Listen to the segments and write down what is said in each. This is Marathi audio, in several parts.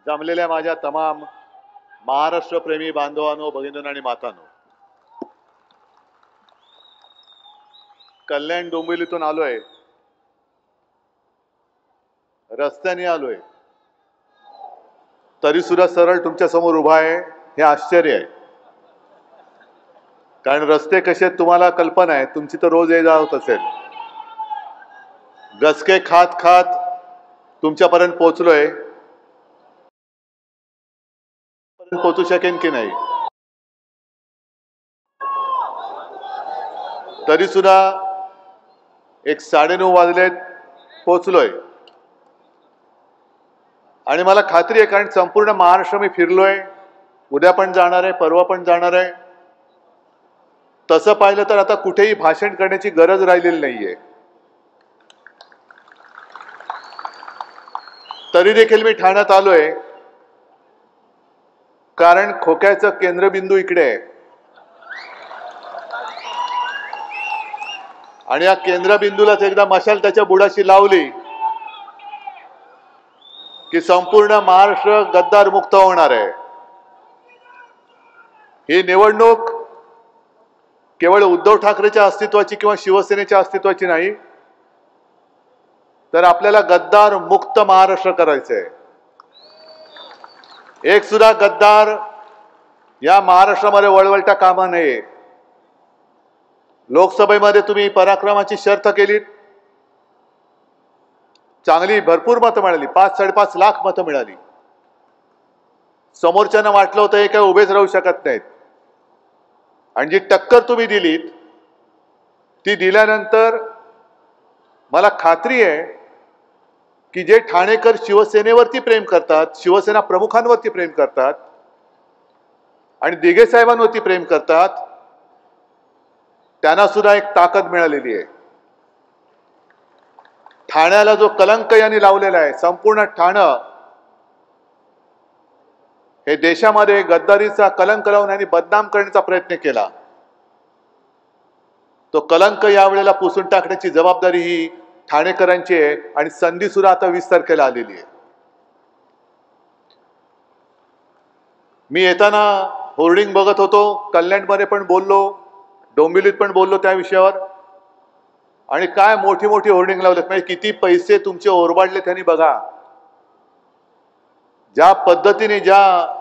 जमलेल्या माझ्या तमाम महाराष्ट्र प्रेमी बांधवांनो, भगिनींनो आणि मातांनो, कल्याण डोंबिवलीतून आलोय, रस्त्याने आलोय, तरी सुद्धा सरळ तुमच्या समोर उभा आहे हे आश्चर्य आहे. कारण रस्ते कसे आहेत तुम्हाला कल्पना आहे, तुमची तर रोज ये जा होत असेल. गसके खात खात तुमच्यापर्यंत पोहोचलोय, पोहोचू शकेन की नाही तरी सुद्धा 9:30 वाजलेत, पोहोचलोय. आणि मला खात्री आहे, कारण संपूर्ण महाराष्ट्र मी फिरलोय, उद्या पण जाणार आहे, परवा पण जाणार आहे. तसं पाहिलं तर आता कुठेही भाषण करण्याची गरज राहिलेली नाहीये. तरी देखील मी ठाण्यात आलोय, कारण खोक्याचं केंद्रबिंदू इकडे आहे. आणि या केंद्रबिंदूलाच एकदा मशाल त्याच्या बुडाशी लावली की संपूर्ण महाराष्ट्र गद्दार मुक्त होणार आहे. ही निवडणूक केवळ उद्धव ठाकरेच्या अस्तित्वाची किंवा शिवसेनेच्या अस्तित्वाची नाही, तर आपल्याला गद्दार मुक्त महाराष्ट्र करायचंय. एक सुद्धा गद्दार या महाराष्ट्रामध्ये वळवळता कामा नये. लोकसभेमध्ये तुम्ही पराक्रमाची शर्थ केलीत, चांगली भरपूर मतं मिळाली, 5-5.5 लाख मतं मिळाली. समोरच्यांना वाटलं होतं हे काही उभेच राहू शकत नाहीत. आणि जी टक्कर तुम्ही दिलीत ती दिल्यानंतर मला खात्री आहे की जे ठाणेकर शिवसेनेवरती प्रेम करतात, शिवसेना प्रमुखांवरती प्रेम करतात आणि दिघे साहेबांवरती प्रेम करतात, त्यांना सुद्धा एक ताकद मिळालेली आहे. ठाण्याला जो कलंक यांनी लावलेला आहे, संपूर्ण ठाणं हे देशामध्ये गद्दारीचा कलंक लावून यांनी बदनाम करण्याचा प्रयत्न केला. तो कलंक यावेळेला पुसून टाकण्याची जबाबदारी ही ठाणेकरांची आहे. आणि संधी सुद्धा आता 20 तारखेला आलेली आहे. मी येताना होर्डिंग बघत होतो, कल्याणमध्ये पण बोललो, डोंबिवलीत पण बोललो त्या विषयावर. आणि काय मोठी मोठी होर्डिंग लावलेत, म्हणजे किती पैसे तुमचे ओरबाडले त्यांनी बघा. ज्या पद्धतीने, ज्या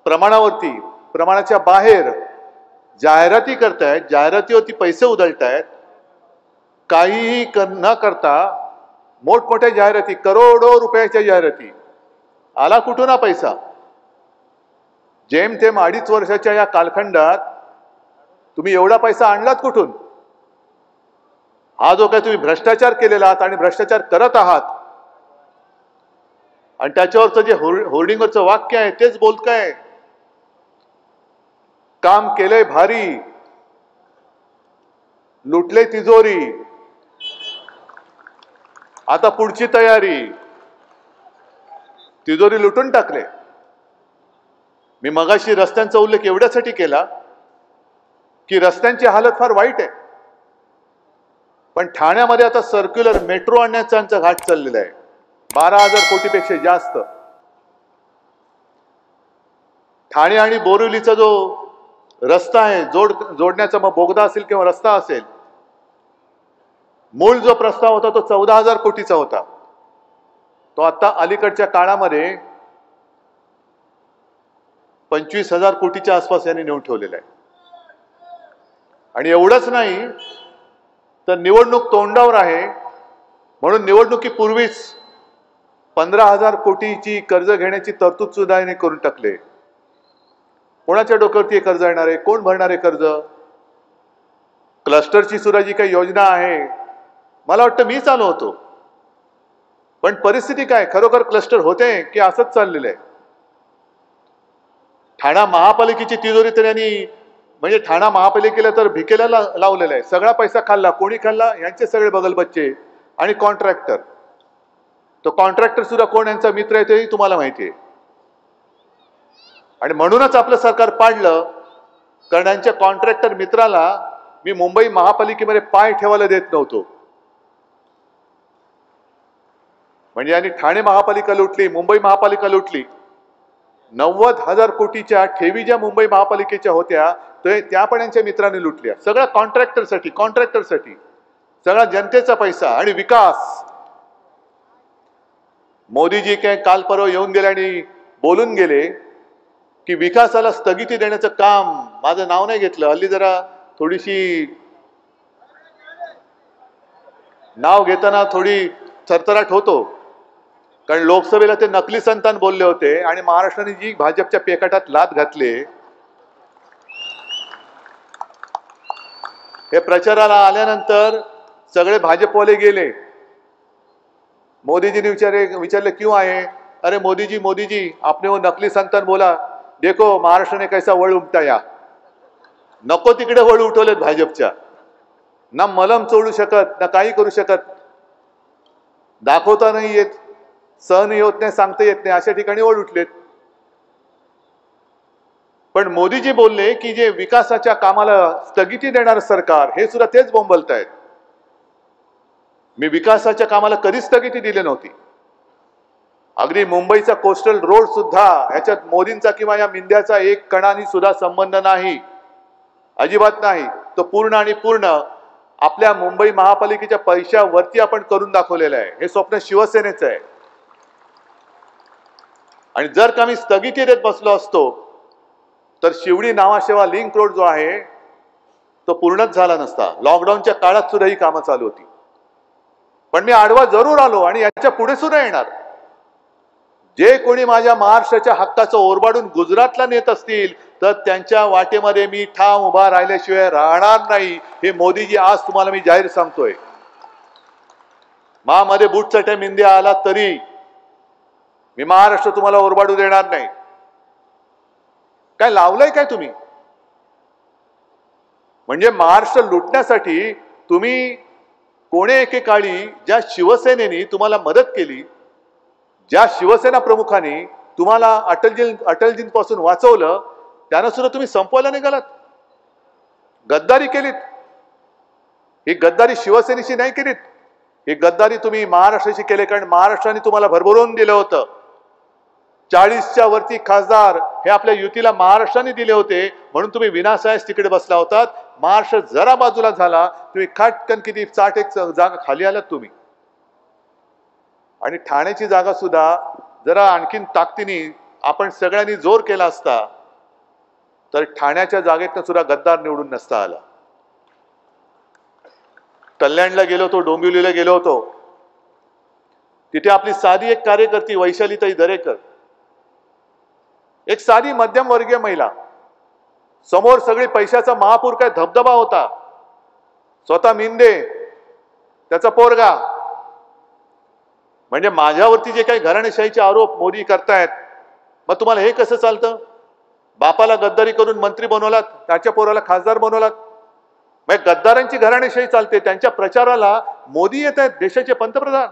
प्रमाणावरती, प्रमाणाच्या बाहेर जाहिराती करतायत, जाहिरातीवरती पैसे उधळतायत, काहीही न करता मोठमोठ्या जाहिराती, करोडो रुपयाच्या जाहिराती. आला कुठून हा पैसा? जेमतेम 2.5 वर्षाच्या या कालखंडात तुम्ही एवढा पैसा आणलात कुठून? हा जो काय तुम्ही भ्रष्टाचार केलेला आहात आणि भ्रष्टाचार करत आहात, आणि त्याच्यावरचं जे होर्डिंगवरचं वाक्य आहे तेच बोलतंय, काम केलंय भारी, लुटले तिजोरी, आता पुढची तयारी. तिजोरी लुटून टाकले. मी मगाशी रस्त्यांचा उल्लेख एवढ्यासाठी केला की रस्त्यांची हालत फार वाईट आहे. पण ठाण्यामध्ये आता सर्क्युलर मेट्रो आणण्याचा आमचा घाट चाललेला आहे, 12,000 कोटीपेक्षा जास्त. ठाणे आणि बोरिवलीचा जो रस्ता आहे, जोडण्याचा मग बोगदा असेल किंवा रस्ता असेल, मूळ जो प्रस्ताव होता तो 14,000 कोटीचा होता. तो आता अलीकडच्या काळामध्ये 25,000 कोटीच्या आसपास यांनी नेऊन ठेवलेला आहे. आणि एवढंच नाही तर निवडणूक तोंडावर आहे म्हणून निवडणुकीपूर्वीच 15,000 कोटीची कर्ज घेण्याची तरतूद सुद्धा यांनी करून टाकले. कोणाच्या डोक्यावरती हे कर्ज येणार आहे? कोण भरणार आहे कर्ज? क्लस्टरची सुद्धा जी काही योजना आहे, मला वाटतं मी चालू होतो, पण परिस्थिती काय, खरोखर क्लस्टर होते की असंच चाललेलं आहे? ठाणा महापालिकेची तिजोरी तर यांनी, म्हणजे ठाणा महापालिकेला तर भिकेला लावलेला आहे. सगळा पैसा खाल्ला. कोणी खाल्ला? यांचे सगळे बगलबच्चे आणि कॉन्ट्रॅक्टर. तो कॉन्ट्रॅक्टर सुद्धा कोण यांचा मित्र आहे तेही तुम्हाला माहिती आहे. आणि म्हणूनच आपलं सरकार पाडलं, कारण यांच्या कॉन्ट्रॅक्टर मित्राला मी मुंबई महापालिकेमध्ये पाय ठेवायला देत नव्हतो. म्हणजे यांनी ठाणे महापालिका लुटली, मुंबई महापालिका लुटली. 90,000 कोटीच्या ठेवी ज्या मुंबई महापालिकेच्या होत्या त्या पण यांच्या मित्रांनी लुटल्या. सगळ्या कॉन्ट्रॅक्टरसाठी सगळा जनतेचा पैसा आणि विकास. मोदीजी काय काल परवा येऊन गेले आणि बोलून गेले की विकासाला स्थगिती देण्याचं काम. माझं नाव नाही घेतलं, हल्ली जरा थोडीशी नाव घेताना थोडी थरथराट होतो, कारण लोकसभेला ते नकली संतान बोलले होते आणि महाराष्ट्राने जी भाजपच्या पेकाटात लात घातले, हे प्रचाराला आल्यानंतर सगळे भाजपवाले गेले. मोदीजीने विचारले क्यों आए? अरे मोदीजी आपने वो नकली संतान बोला, देखो महाराष्ट्र ने कैसा वळ उमटाया. नको तिकडे वळ उठवलेत भाजपच्या. ना मलम चोळू शकत, ना काही करू शकत, दाखवता नाही येत, सहन होत नाही, सांगता येत नाही, अशा ठिकाणी वळ उठलेत. पण मोदीजी बोलले की जे विकासाच्या कामाला स्थगिती देणार सरकार, हे सुद्धा तेच बोंबलतायत. मी विकासाच्या कामाला कधीच स्थगिती दिली नव्हती. अगदी मुंबईचा कोस्टल रोड सुद्धा ह्याच्यात मोदींचा किंवा या मिंद्याचा एक कणानी सुद्धा संबंध नाही, अजिबात नाही. तो पूर्ण आणि पूर्ण आपल्या मुंबई महापालिकेच्या पैशावरती आपण करून दाखवलेलं आहे. हे स्वप्न शिवसेनेचं आहे. आणि जर का मी स्थगिती देत बसलो असतो तर शिवडी नावाशेवा लिंक रोड जो आहे तो पूर्णच झाला नसता. लॉकडाऊनच्या काळात सुद्धा ही कामं चालू होती. पण मी आडवा जरूर आलो आणि याच्या पुढे सुद्धा येणार. जे कोणी माझ्या महाराष्ट्राच्या हक्काचं ओरबाडून गुजरातला नेत असतील तर त्यांच्या वाटेमध्ये मी ठाम उभा राहिल्याशिवाय राहणार नाही. हे मोदीजी आज तुम्हाला मी जाहीर सांगतोय. मध्ये बूटचट्या मिंद्या आला तरी मी महाराष्ट्र तुम्हाला ओरबाडू देणार नाही. काय लावलंय काय तुम्ही? म्हणजे महाराष्ट्र लुटण्यासाठी तुम्ही कोणे एकेकाळी ज्या शिवसेनेने तुम्हाला मदत केली, ज्या शिवसेना प्रमुखांनी तुम्हाला अटलजींपासून वाचवलं, त्यांना सुद्धा तुम्ही संपवायला निघालात, गद्दारी केलीत. ही गद्दारी शिवसेनेशी नाही केलीत, ही गद्दारी तुम्ही महाराष्ट्राशी केली. कारण महाराष्ट्राने तुम्हाला भरभरून दिलं होतं. 40च्या वरती खासदार हे आपल्या युतीला महाराष्ट्राने दिले होते, म्हणून तुम्ही विनासायास तिकडे बसला होतात. महाराष्ट्र जरा बाजूला झाला, तुम्ही खाटकन किती 60 जागा खाली आलात तुम्ही. आणि ठाण्याची जागा सुद्धा जरा आणखीन ताकदीने आपण सगळ्यांनी जोर केला असता तर ठाण्याच्या जागेतनं सुद्धा गद्दार निवडून नसता आला. कल्याणला गेलो होतो, डोंबिवलीला गेलो होतो, तिथे आपली साधी एक कार्यकर्ती वैशालीताई दरेकर, एक साधी मध्यमवर्गीय महिला, समोर सगळी पैशाचा महापूर, काय धबधबा होता, स्वतः मिंदे, त्याचा पोरगा. म्हणजे माझ्यावरती जे काही घराणेशाहीचे आरोप मोदी करतायत, मग तुम्हाला हे कसं चालतं? बापाला गद्दारी करून मंत्री बनवलात, त्याच्या पोराला खासदार बनवलात. मग गद्दारांची घराणेशाही चालते. त्यांच्या प्रचाराला मोदी येत आहेत, देशाचे पंतप्रधान.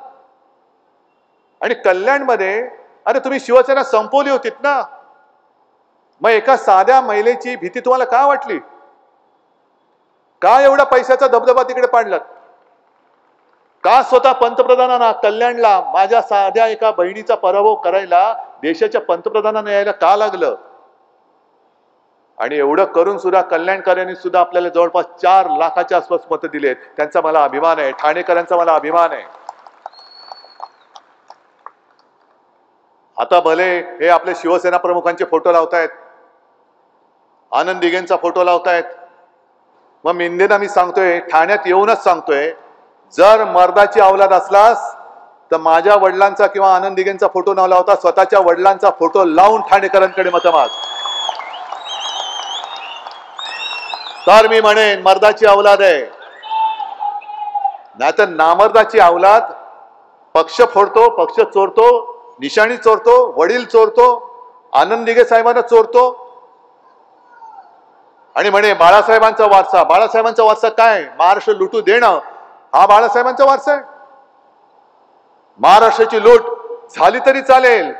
आणि कल्याणमध्ये अरे तुम्ही शिवसेना संपवली होतीत ना, मग एका साध्या महिलेची भीती तुम्हाला का वाटली? का एवढा पैशाचा धबधबा तिकडे पाडलात? का स्वतः पंतप्रधानांना कल्याणला माझ्या साध्या एका बहिणीचा पराभव करायला देशाच्या पंतप्रधानांना यायला का लागलं? आणि एवढं करून सुद्धा कल्याणकरांनी सुद्धा आपल्याला जवळपास 4 लाखाच्या आसपास मतं दिलेत. त्यांचा मला अभिमान आहे, ठाणेकरांचा मला अभिमान आहे. आता भले हे आपले शिवसेना प्रमुखांचे फोटो लावतायत, आनंद दिघेंचा फोटो लावतायत. मग मिंदेना मी सांगतोय, ठाण्यात येऊनच सांगतोय, जर मर्दाची अवलाद असलास तर माझ्या वडिलांचा किंवा आनंद दिघेंचा फोटो न लावता स्वतःच्या वडिलांचा फोटो लावून ठाणेकरांकडे मतं माग. तर मी म्हणेन मर्दाची अवलाद आहे. नाहीतर नामर्दाची अवलाद पक्ष फोडतो, पक्ष चोरतो, निशाणी चोरतो, वडील चोरतो, आनंद दिघे साहेबांना चोरतो आणि म्हणे बाळासाहेबांचा वारसा. बाळासाहेबांचा वारसा काय? महाराष्ट्र लुटू देणं हा बाळासाहेबांचा वारसा आहे. महाराष्ट्राची लूट झाली तरी चालेल,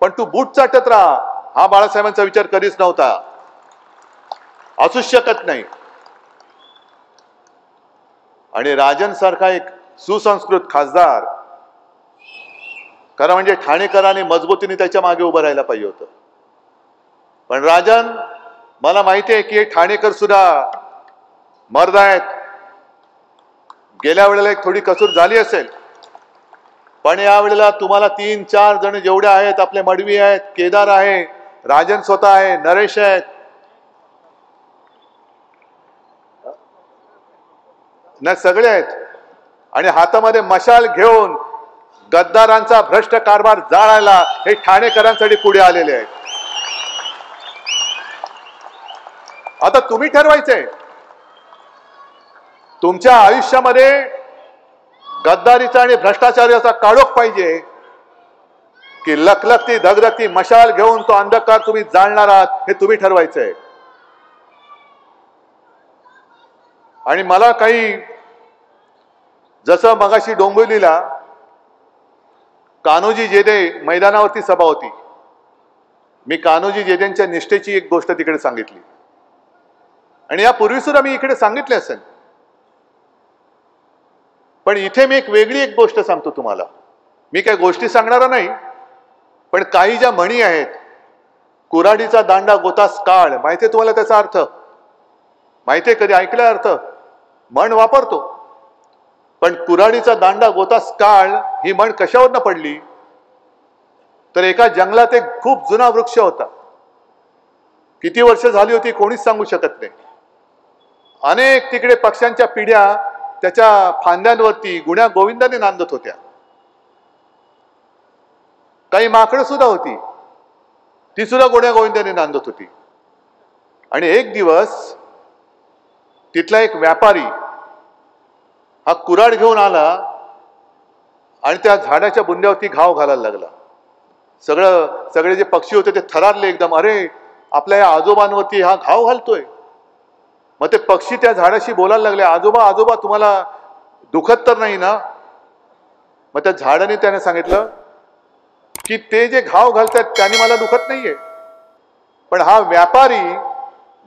पण तू बूट चाटत राहा, हा बाळासाहेबांचा विचार कधीच नव्हता, असूच शकत नाही. आणि राजन सारखा एक सुसंस्कृत खासदार, खरं म्हणजे ठाणेकरांनी मजबूतीने त्याच्या मागे उभं राहायला पाहिजे होतं. पण राजन, मला माहिती आहे की ठाणेकर सुद्धा मर्द आहेत. गेल्या वेळेला एक थोडी कसूर झाली असेल, पण या वेळेला तुम्हाला 3-4 जण जेवढे आहेत, आपले मडवी आहेत, केदार आहे, राजन स्वतः आहे, नरेश आहेत, ना सगळे आहेत. आणि हातामध्ये मशाल घेऊन गद्दारांचा भ्रष्ट कारभार जाळायला हे ठाणेकरांसाठी पुढे आलेले आहेत. आता तुम्ही ठरवायचंय तुमच्या आयुष्यामध्ये गद्दारीचा आणि भ्रष्टाचाराचा काळोख पाहिजे की लखलखती धगधगती मशाल घेऊन तो अंधकार तुम्ही जाळणार आहात, हे तुम्ही ठरवायचंय. आणि मला काही, जसं मगाशी डोंबिवलीला कान्होजी जेधे मैदानावरती सभा होती, मी कान्होजी जेधेंच्या निष्ठेची एक गोष्ट तिकडे सांगितली आणि यापूर्वी सुद्धा मी इकडे सांगितले असेल, पण इथे मी एक वेगळी गोष्ट सांगतो तुम्हाला. मी काही गोष्टी सांगणार नाही, पण काही ज्या म्हणी आहेत, कुऱ्हाडीचा दांडा गोतास काळ, माहितीये तुम्हाला त्याचा अर्थ? माहितीये, कधी ऐकलाय अर्थ? म्हण वापरतो, पण कुऱ्हाडीचा दांडा गोतास काळ ही म्हण कशावरनं पडली? तर एका जंगलात एक खूप जुना वृक्ष होता. किती वर्ष झाली होती कोणीच सांगू शकत नाही. अनेक तिकडे पक्ष्यांच्या पिढ्या त्याच्या फांद्यांवरती गुण्या गोविंदाने नांदत होत्या. काही माकडं सुद्धा होती, ती सुद्धा गुण्या गोविंदाने नांदत होती. आणि एक दिवस तिथला एक व्यापारी हा कुऱ्हाड घेऊन आला आणि त्या झाडाच्या बुंद्यावरती घाव घालायला लागला. सगळे जे पक्षी होते ते थरारले एकदम, अरे आपल्या या आजोबांवरती हा घाव घालतोय. मग ते पक्षी त्या झाडाशी बोलायला लागले, आजोबा आजोबा तुम्हाला दुखत तर नाही ना? मग त्या झाडाने त्याने सांगितलं की ते जे घाव घालतात त्याने मला दुखत नाहीये, पण हा व्यापारी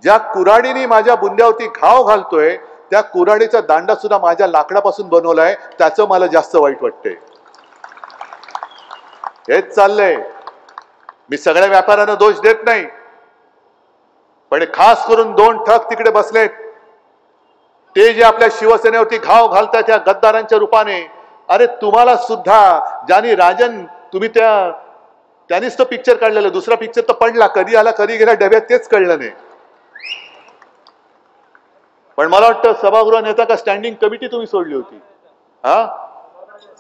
ज्या कुऱ्हाडीने माझ्या बुंद्यावरती घाव घालतोय त्या कुऱ्हाडीचा दांडा सुद्धा माझ्या लाकडापासून बनवलाय, त्याचं मला जास्त वाईट वाटतंय. हेच चाललंय. मी सगळ्या व्यापाऱ्यांना दोष देत नाही, पण खास करून 2 ठग तिकडे बसलेत, ते जे आपल्या शिवसेनेवरती घाव घालतात या गद्दारांच्या रूपाने. अरे तुम्हाला सुद्धा ज्यांनी राजन, तुम्ही त्यांनीच तो पिक्चर काढलेला, दुसरा पिक्चर तर पडला, कधी आला कधी गेला डब्यात तेच कळलं नाही. पण मला वाटतं सभागृह नेता का स्टँडिंग कमिटी तुम्ही सोडली होती?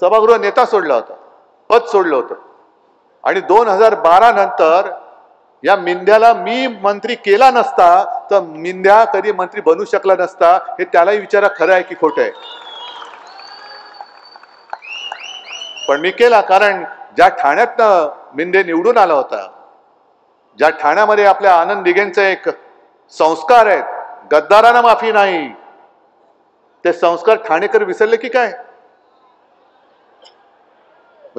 सभागृह नेता सोडला होता, पद सोडलं होतं. आणि 2012 नंतर या मिंद्याला मी मंत्री केला नसता तर मिंद्या कधी मंत्री बनू शकला नसता. हे त्यालाही विचारा, खरं आहे की खोटं आहे. पण मी केला, कारण ज्या ठाण्यातनं मिंदे निवडून आला होता, ज्या ठाण्यामध्ये आपल्या आनंद दिघेंचे एक संस्कार आहेत, गद्दारांना माफी नाही, ते संस्कार ठाणेकर विसरले की काय?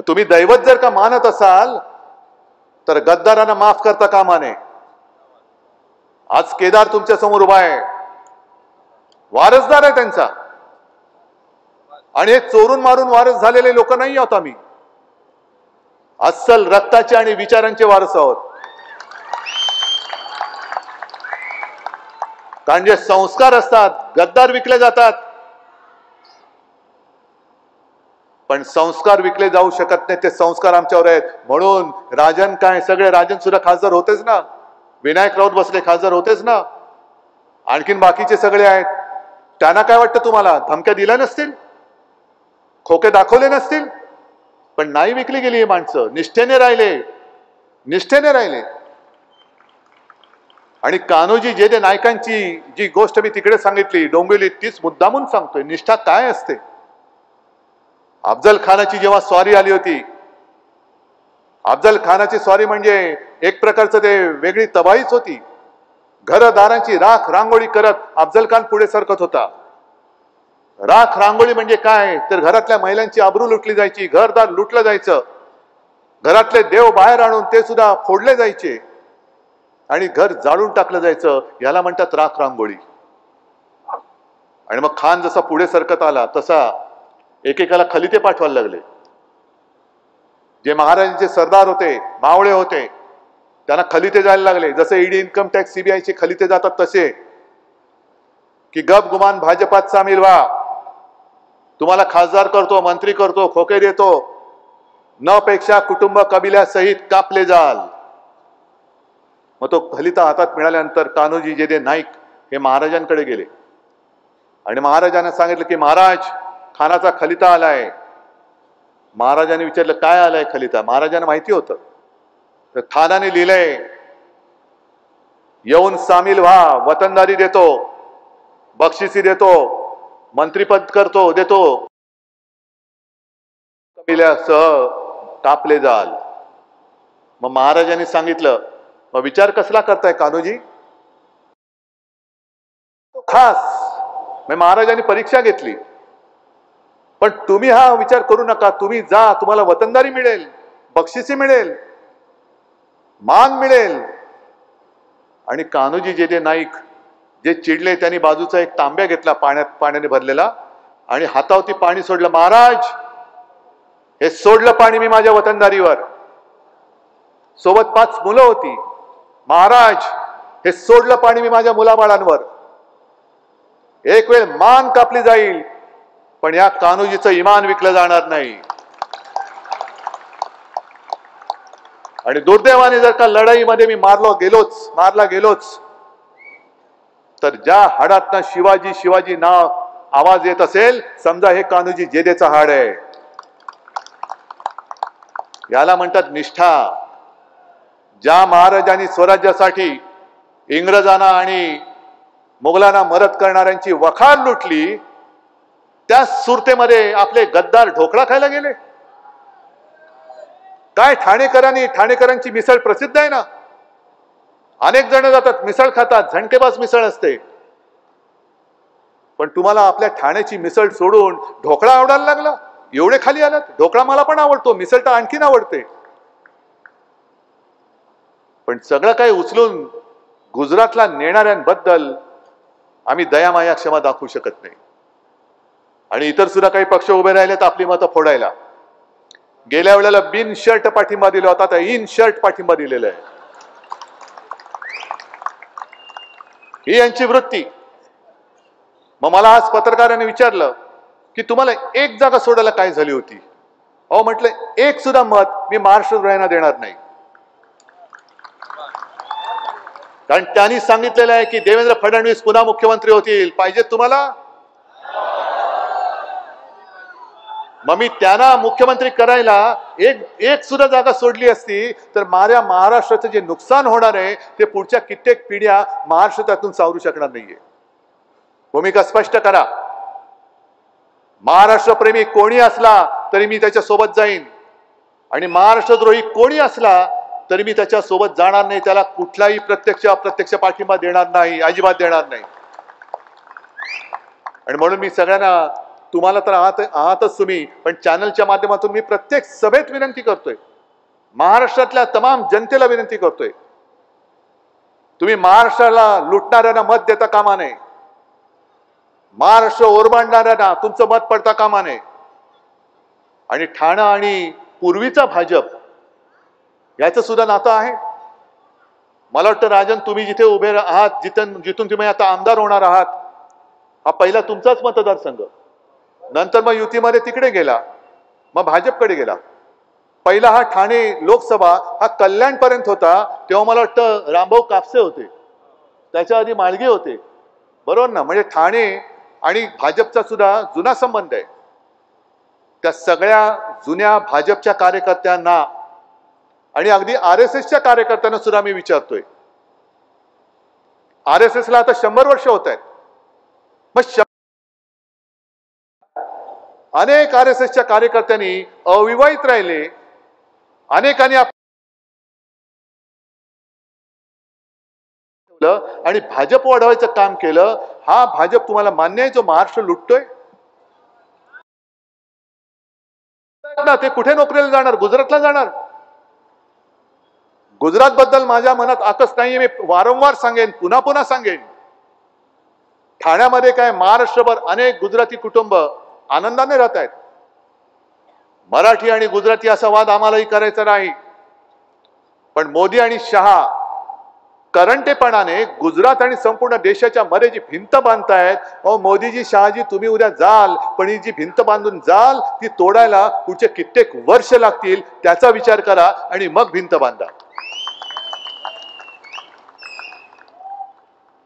तुम्ही दैवत जर का मानत असाल तर गद्दारांना माफ करता कामा नये. आज केदार तुमच्या समोर उभा आहे, वारसदार आहे त्यांचा, आणि हे चोरून मारून वारस झालेले लोक नाही आहोत आम्ही. अस्सल रक्ताचे आणि विचारांचे वारस आहोत. कारण जे संस्कार असतात, गद्दार विकले जातात, पण संस्कार विकले जाऊ शकत नाही. ते संस्कार आमच्यावर आहेत. म्हणून राजन काय, सगळे राजन सुद्धा खासदार होतेच ना, विनायक राऊत बसले खासदार होतेच ना, आणखीन बाकीचे सगळे आहेत. त्यांना काय वाटतं तुम्हाला? धमक्या दिल्या नसतील, खोके दाखवले नसतील, पण नाही विकली गेली ही माणसं. निष्ठेने राहिले, निष्ठेने राहिले. आणि कान्होजी जेधे नायकांची जी गोष्ट मी तिकडे सांगितली डोंबिवलीत, तीच मुद्दामून सांगतोय. निष्ठा काय असते? अफजल खानाची जेव्हा स्वारी आली होती, अफजल खानाची स्वारी म्हणजे एक प्रकारचं ते वेगळी तबाहीच होती. घरदारांची राख रांगोळी करत अफजल खान पुढे सरकत होता. राख रांगोळी म्हणजे काय? तर घरातल्या महिलांची आबरू लुटली जायची, घरदार लुटलं जायचं, घरातले देव बाहेर आणून ते सुद्धा फोडले जायचे आणि घर जाळून टाकलं जायचं. याला म्हणतात राख रांगोळी. आणि मग खान जसा पुढे सरकत आला तसा एकेकाला खलिते पाठवायला लागले. जे महाराजांचे सरदार होते, मावळे होते, त्यांना खलिते जायला लागले. जसे ईडी, इन्कम टॅक्स, सीबीआयचे खलिते जातात तसे, की गप गुमान भाजपात सामील व्हा, तुम्हाला खासदार करतो, मंत्री करतो, खोके देतो, न पेक्षा कुटुंब कबिल्यासहित कापले जाल. मग तो खलिता हातात मिळाल्यानंतर कान्होजी जेदे नाईक हे महाराजांकडे गेले आणि महाराजांना सांगितलं की महाराज, खानाचा खलिता आलाय. महाराजांनी विचारलं काय आलाय खलिता. महाराजांना माहिती होतं. तर खानाने लिहिलंय, येऊन सामील व्हा, वतनदारी देतो, बक्षिसी देतो, मंत्रीपद करतो, देतो, कबिल्यासह कापले जाल. मग महाराजांनी सांगितलं, मग विचार कसला करताय कान्होजी. खास मी महाराजांनी परीक्षा घेतली, पण तुम्ही हा विचार करू नका, तुम्ही जा, तुम्हाला वतनदारी मिळेल, बक्षिसी मिळेल, मान मिळेल. आणि कान्होजी जेदे नाईक जे चिडले त्यांनी बाजूचा एक तांब्या घेतला पाण्याने भरलेला आणि हातावरती पाणी सोडलं. महाराज, हे सोडलं पाणी मी माझ्या वतनदारीवर. सोबत 5 मुलं होती. महाराज, हे सोडलं पाणी मी माझ्या मुलाबाळांवर. एक वेळ मान कापली जाईल, पण या कान्होजीचं इमान विकलं जाणार नाही. आणि दुर्दैवाने जर का लढाईमध्ये मी मारला गेलोच तर ज्या हाडातनं शिवाजी शिवाजी नाव आवाज येत असेल, समजा हे कान्होजी जेदेचं हाड आहे. याला म्हणतात निष्ठा. ज्या महाराजांनी स्वराज्यासाठी इंग्रजांना आणि मुघलांना मदत करणाऱ्यांची वखार लुटली, त्या सुरतेमध्ये आपले गद्दार ढोकळा खायला गेले. काय ठाणेकरांची मिसळ प्रसिद्ध आहे ना. अनेक जण जातात, मिसळ खातात, झणकेबाज मिसळ असते. पण तुम्हाला आपल्या ठाण्याची मिसळ सोडून ढोकळा आवडायला लागला, एवढे खाली आलात. ढोकळा मला पण आवडतो, मिसळ तर आणखीन आवडते. पण सगळं काही उचलून गुजरातला नेणाऱ्यांबद्दल आम्ही दयामाया क्षमा दाखवू शकत नाही. आणि इतर सुद्धा काही पक्ष उभे राहिलेत आपली मतं फोडायला. गेल्या वेळेला बिन शर्ट पाठिंबा दिला होता, आता इन शर्ट पाठिंबा दिलेला आहे. ही यांची वृत्ती. मग मला आज पत्रकारांनी विचारलं की तुम्हाला एक जागा सोडायला काय झाली होती. अहो म्हटलं, एक सुद्धा मत मी महाराष्ट्रात देणार नाही. कारण त्यांनी सांगितलेलं आहे की देवेंद्र फडणवीस पुन्हा मुख्यमंत्री होतील, पाहिजेत तुम्हाला. मग मी त्यांना मुख्यमंत्री करायला एक सुद्धा जागा सोडली असती तर माझ्या महाराष्ट्राचं जे नुकसान होणार आहे ते पुढच्या कित्येक पिढ्या महाराष्ट्रातून सावरू शकणार नाहीये. भूमिका स्पष्ट करा. महाराष्ट्रप्रेमी कोणी असला तरी मी त्याच्या सोबत जाईन, आणि महाराष्ट्रद्रोही कोणी असला तरी मी त्याच्या सोबत जाणार नाही. त्याला कुठलाही प्रत्यक्ष अप्रत्यक्ष पाठिंबा देणार नाही, अजिबात देणार नाही. आणि म्हणून मी सगळ्यांना, तुम्हाला तर आहातच तुम्ही, पण चॅनलच्या माध्यमातून मी प्रत्येक सभेत विनंती करतोय, महाराष्ट्रातल्या तमाम जनतेला विनंती करतोय, तुम्ही महाराष्ट्राला लुटणाऱ्यांना मत देता कामा नये, महाराष्ट्र ओरबाडणाऱ्यांना तुमचं मत पडता कामा नये. आणि ठाणा आणि पूर्वीचा भाजप याचं सुद्धा नातं आहे. मला वाटतं राजन, तुम्ही जिथे उभे आहात, जिथून तुम्ही आता आमदार होणार आहात, हा पहिला तुमचाच मतदारसंघ. नंतर मग युतीमध्ये तिकडे गेला, मग भाजपकडे गेला. पहिला हा ठाणे लोकसभा हा कल्याणपर्यंत होता, तेव्हा मला वाटतं रामभाऊ कापसे होते, त्याच्या आधी माळगे होते, बरोबर ना. म्हणजे ठाणे आणि भाजपचा सुद्धा जुना संबंध आहे. त्या सगळ्या जुन्या भाजपच्या कार्यकर्त्यांना आणि अगदी RSSच्या कार्यकर्त्यांना सुद्धा मी विचारतोय, RSSला आता 100 वर्ष होत आहेत. मग अनेक RSSच्या कार्यकर्त्यांनी अविवाहित राहिले, अनेकांनी आणि भाजप वाढवायचं काम केलं. हा भाजप तुम्हाला मान्य आहे जो महाराष्ट्र लुटतोय ना? ते कुठे नोकरीला जाणार? गुजरातला जाणार. गुजरात बद्दल माझ्या मनात आकस नाहीये. मी वारंवार सांगेन, पुन्हा पुन्हा सांगेन, ठाण्यामध्ये काय महाराष्ट्रभर अनेक गुजराती कुटुंब आनंदाने राहत आहेत. मराठी आणि गुजराती असा वाद आम्हालाही करायचा नाही. पण मोदी आणि शहा करंटेपणाने गुजरात आणि संपूर्ण देशाच्या मध्ये जी भिंत बांधतायत, अहो मोदीजी शहाजी तुम्ही उद्या जाल, पण ही जी भिंत बांधून जाल ती तोडायला पुढचे कित्येक वर्ष लागतील, त्याचा विचार करा आणि मग भिंत बांधा.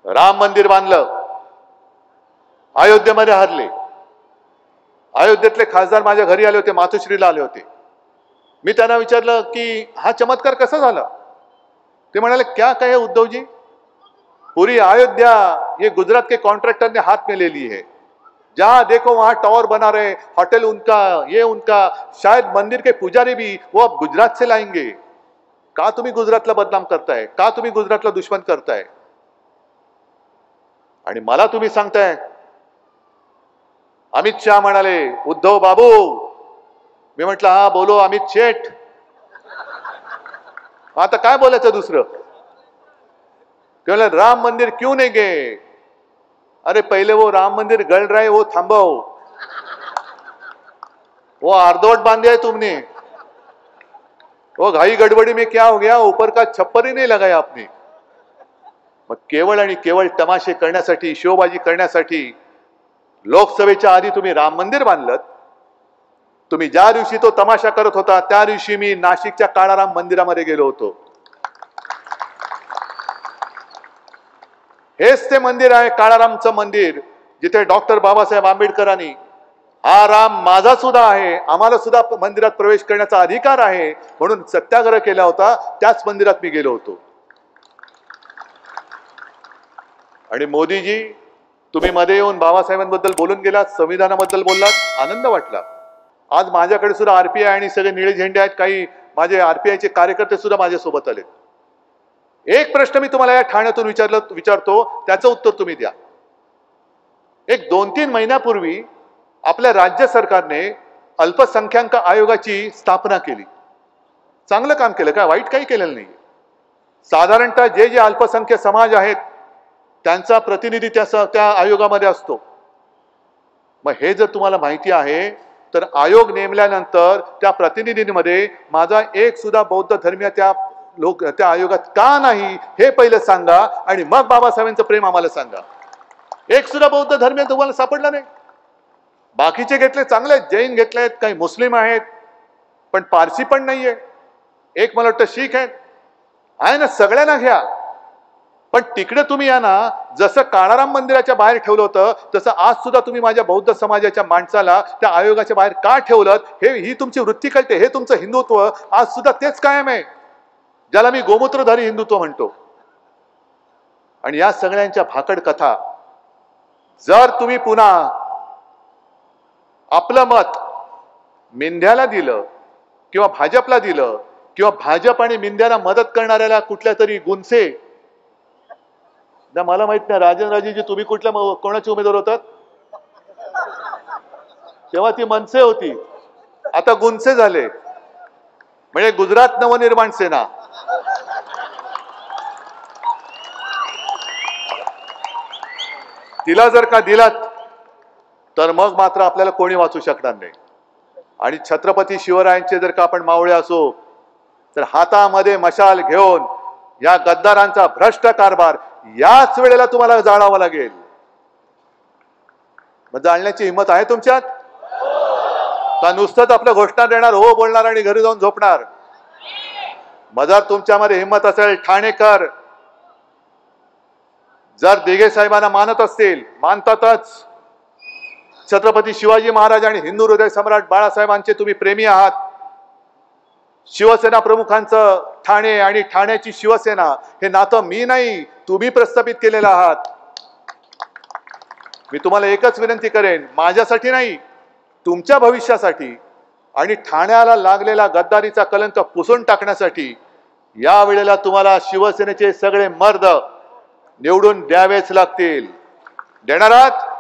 राम मंदिर बांधलं, अयोध्येमध्ये हरले. अयोध्येतले खासदार माझ्या घरी आले होते, मातोश्रीला आले होते. मी त्यांना विचारलं की हा चमत्कार कसा झाला. ते म्हणाले क्या कहे उद्धव जी, पूरी अयोध्या ये गुजरात के कॉन्ट्रैक्टर ने हाथ में ले ली है, जहां देखो वहां टावर बना रहे, होटल उनका, ये उनका, शायद मंदिर के पुजारी भी वो अब गुजरात से लाएंगे. का तुम्ही गुजरातला बदनाम करताय, का तुम्ही गुजरातला दुश्मन करताय. आणि मला तुम्ही सांगताय. अमित शाह म्हणाले उद्धव बाबू. मी म्हटलं हा बोलो अमित शेठ. आता काय बोलायचं दुसरं. केवळ राम मंदिर क्यों नहीं गए. अरे पहले वो राम मंदिर गल रहा है वो थांबाओ. वो अर्धवट बांधे है तुमने. वो घाई गड़बड़ी में क्या हो गया, ऊपर का छप्पर ही नहीं लगाया आपने. मग केवळ आणि केवळ तमाशे करण्यासाठी, शोबाजी करण्यासाठी लोकसभेच्या आधी तुम्ही राम मंदिर बांधलं. तुम्ही ज्या दिवशी तो तमाशा करत होता त्या दिवशी मी नाशिकच्या काळाराम मंदिरामध्ये गेलो होतो. हेच ते मंदिर आहे काळारामचं मंदिर, जिथे डॉक्टर बाबासाहेब आंबेडकरांनी हा राम माझा सुद्धा आहे, आम्हाला सुद्धा मंदिरात प्रवेश करण्याचा अधिकार आहे म्हणून सत्याग्रह केला होता. त्याच मंदिरात मी गेलो होतो. आणि मोदीजी तुम्ही मध्ये येऊन बाबासाहेबांबद्दल बोलून गेलात, संविधानाबद्दल बोललात, आनंद वाटला. आज माझ्याकडे सुद्धा आरपीआय आणि सगळे निळे झेंडे आहेत. काही माझे आरपीआयचे कार्यकर्ते सुद्धा माझ्यासोबत आलेत. एक प्रश्न मी तुम्हाला या ठाण्यातून विचारतो, त्याचं उत्तर तुम्ही द्या. एक 2-3 महिन्यापूर्वी आपल्या राज्य सरकारने अल्पसंख्याक आयोगाची स्थापना केली. चांगलं काम केलं, काय वाईट काही केलेलं नाही. साधारणतः जे जे अल्पसंख्याक समाज आहेत त्यांचा प्रतिनिधी त्या आयोगामध्ये असतो. मग हे जर तुम्हाला माहिती आहे तर आयोग नेमल्यानंतर त्या प्रतिनिधींमध्ये माझा एक सुद्धा बौद्ध धर्मीय त्या आयोगात का नाही हे पहिलं सांगा आणि मग बाबासाहेबांचं प्रेम आम्हाला सांगा. एक सुद्धा बौद्ध धर्मीय तुम्हाला सापडला नाही. बाकीचे घेतले चांगले, जैन घेतलेत, काही मुस्लिम आहेत, पण पारसी पण नाहीये. एक मला वाटतं शीख आहे ना. सगळ्यांना घ्या, पण तिकडे तुम्ही या ना. जसं काळाराम मंदिराच्या बाहेर ठेवलं होतं तसं आज सुद्धा तुम्ही माझ्या बौद्ध समाजाच्या माणसाला त्या आयोगाच्या बाहेर का ठेवलं, ही तुमची वृत्ती कळते. हे तुमचं हिंदुत्व आज सुद्धा तेच कायम आहे, ज्याला मी गोमूत्रधारी हिंदुत्व म्हणतो. आणि या सगळ्यांच्या भाकड कथा जर तुम्ही पुन्हा आपलं मत मिंध्याला दिलं किंवा भाजपला दिलं किंवा भाजप आणि मिंध्याला मदत करणाऱ्याला कुठल्या तरी गुंसे, मला माहित नाही राजनराजेजी तुम्ही कुठल्या कोणाचे उमेदवार होतात तेव्हा ती मनसे होती, आता गुंसे झाले. म्हणजे गुजरात नवनिर्माण सेना. तिला जर का दिलात तर मग मात्र आपल्याला कोणी वाचू शकणार नाही. आणि छत्रपती शिवरायांचे जर का आपण मावळे असो तर हातामध्ये मशाल घेऊन या गद्दारांचा भ्रष्ट कारभार याच वेळेला तुम्हाला जाळावं लागेल. मग जाळण्याची हिंमत आहे तुमच्यात का नुसतंच आपल्या घोषणा देणार, हो बोलणार आणि घरी जाऊन झोपणार. मग जर तुमच्यामध्ये हिंमत असेल, ठाणेकर जर दिघे साहेबांना मानत असतील, मानतातच, छत्रपती शिवाजी महाराज आणि हिंदू हृदय सम्राट बाळासाहेबांचे तुम्ही प्रेमी आहात, शिवसेना प्रमुखांचं ठाणे आणि ठाण्याची शिवसेना हे नातं मी नाही तुम्ही प्रस्थापित केलेलं आहात. मी तुम्हाला एकच विनंती करेन, माझ्यासाठी नाही तुमच्या भविष्यासाठी आणि ठाण्याला लागलेला गद्दारीचा कलंक पुसून टाकण्यासाठी या वेळेला तुम्हाला शिवसेनेचे सगळे मर्द निवडून द्यावेच लागतील. देणार आहात?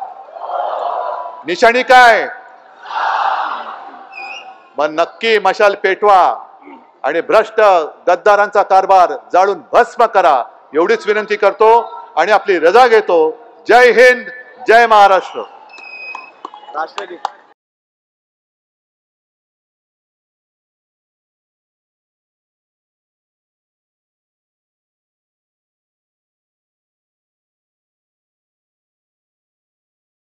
निशाणी काय? मग नक्की मशाल पेटवा आणि भ्रष्ट गद्दारांचा कारभार जाळून भस्म करा, एवढीच विनंती करतो आणि आपली रजा घेतो. जय हिंद, जय महाराष्ट्र.